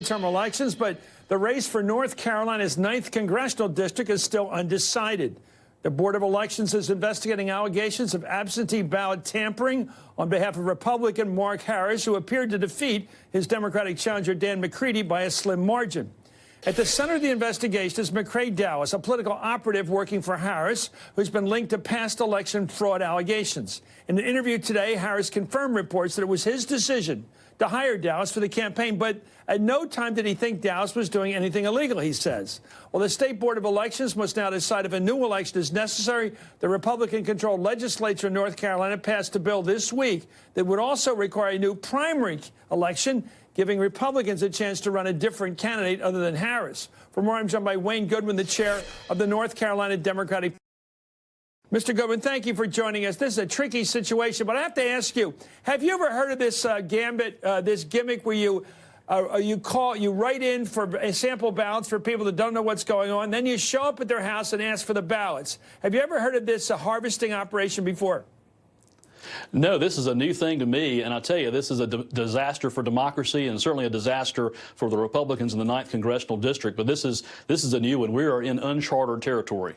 Midterm elections, but the race for North Carolina's 9th congressional district is still undecided. The Board of Elections is investigating allegations of absentee ballot tampering on behalf of Republican Mark Harris, who appeared to defeat his Democratic challenger Dan McCready by a slim margin. At the center of the investigation is McCrae Dowlis, a political operative working for Harris, who's been linked to past election fraud allegations. In an interview today, Harris confirmed reports that it was his decision to hire Dowlis for the campaign, but at no time did he think Dowlis was doing anything illegal, he says. Well, the State Board of Elections must now decide if a new election is necessary. The Republican-controlled legislature in North Carolina passed a bill this week that would also require a new primary election, giving Republicans a chance to run a different candidate other than Harris. For more, I'm joined by Wayne Goodwin, the chair of the North Carolina Democratic Party. Mr. Goodwin, thank you for joining us. This is a tricky situation, but I have to ask you, have you ever heard of this gambit, this gimmick where you write in for sample ballots for people that don't know what's going on, then you show up at their house and ask for the ballots? Have you ever heard of this harvesting operation before? No, this is a new thing to me, and I tell you, this is a disaster for democracy and certainly a disaster for the Republicans in the 9th Congressional District. But this is a new one. We are in uncharted territory.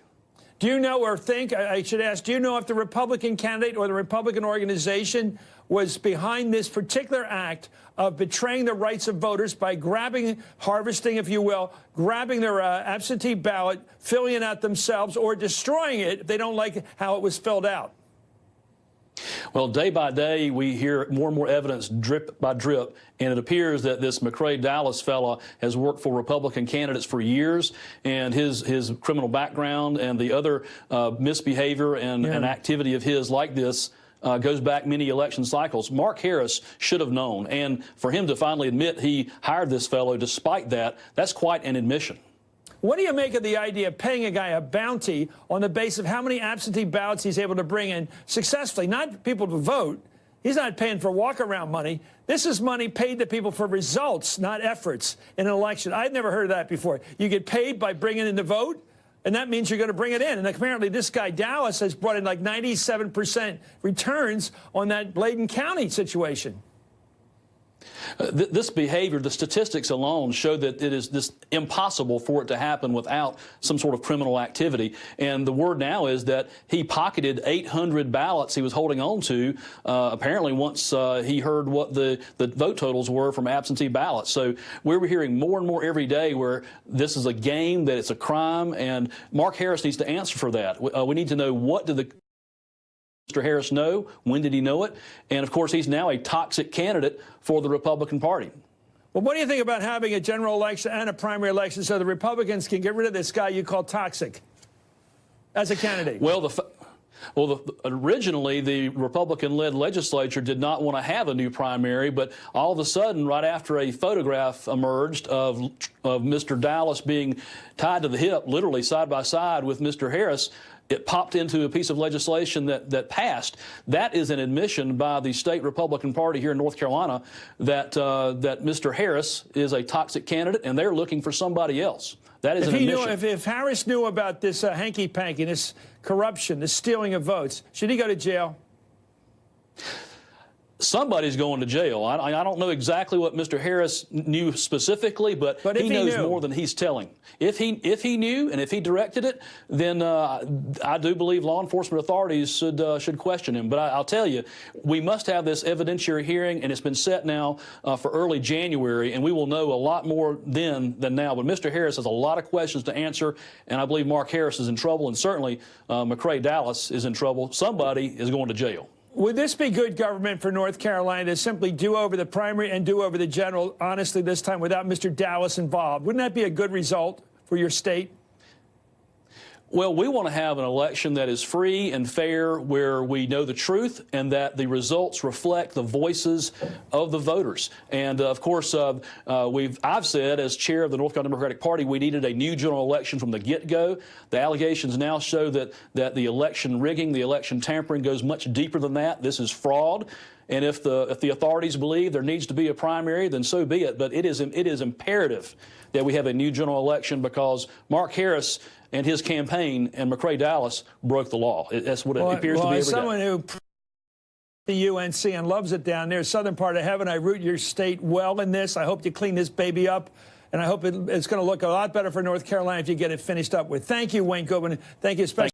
Do you know or think, I should ask, do you know if the Republican candidate or the Republican organization was behind this particular act of betraying the rights of voters by harvesting, if you will, grabbing their absentee ballot, filling it out themselves, or destroying it if they don't like how it was filled out? Well, day by day, we hear more and more evidence drip by drip, and it appears that this McCrae Dowlis fella has worked for Republican candidates for years, and his criminal background and the other misbehavior and activity of his like this goes back many election cycles. Mark Harris should have known, and for him to finally admit he hired this fellow despite that, that's quite an admission. What do you make of the idea of paying a guy a bounty on the basis of how many absentee ballots he's able to bring in successfully? Not people to vote. He's not paying for walk-around money. This is money paid to people for results, not efforts in an election. I've never heard of that before. You get paid by bringing in the vote, and that means you're going to bring it in. And apparently this guy Dowlis has brought in like 97% returns on that Bladen County situation. This behavior, the statistics alone show that it is this impossible for it to happen without some sort of criminal activity. And the word now is that he pocketed 800 ballots he was holding on to, apparently once he heard what the vote totals were from absentee ballots. So we're hearing more and more every day where this is a game, that it's a crime, and Mark Harris needs to answer for that. We need to know, what did Mr. Harris know? When did he know it? And, of course, he's now a toxic candidate for the Republican Party. Well, what do you think about having a general election and a primary election so the Republicans can get rid of this guy you call toxic as a candidate? Well, originally, the Republican-led legislature did not want to have a new primary, but all of a sudden, right after a photograph emerged of Mr. Dowlis being tied to the hip, literally side by side with Mr. Harris, it popped into a piece of legislation that passed. That is an admission by the state Republican Party here in North Carolina that Mr. Harris is a toxic candidate, and they're looking for somebody else. That is an admission. If Harris knew about this hanky-panky, this corruption, this stealing of votes, should he go to jail? Somebody's going to jail. I don't know exactly what Mr. Harris knew specifically, but he knows more than he's telling. If he knew and if he directed it, then I do believe law enforcement authorities should question him. But I'll tell you, we must have this evidentiary hearing, and it's been set now for early January, and we will know a lot more then than now. But Mr. Harris has a lot of questions to answer, and I believe Mark Harris is in trouble, and certainly McCrae Dowlis is in trouble. Somebody is going to jail. Would this be good government for North Carolina to simply do over the primary and do over the general, honestly, this time without Mr. Dowlis involved? Wouldn't that be a good result for your state? Well, we want to have an election that is free and fair, where we know the truth and that the results reflect the voices of the voters. And, of course, I've said, as chair of the North Carolina Democratic Party, we needed a new general election from the get-go. The allegations now show that the election rigging, the election tampering goes much deeper than that. This is fraud. And if the authorities believe there needs to be a primary, then so be it. But it is imperative that we have a new general election, because Mark Harris and his campaign and McCrae Dowlis broke the law. That's what it appears to be every day. the UNC and loves it down there, southern part of heaven. I root your state well in this. I hope you clean this baby up, and I hope it's going to look a lot better for North Carolina if you get it finished up with. Thank you, Wayne Goodwin. Thank you, especially.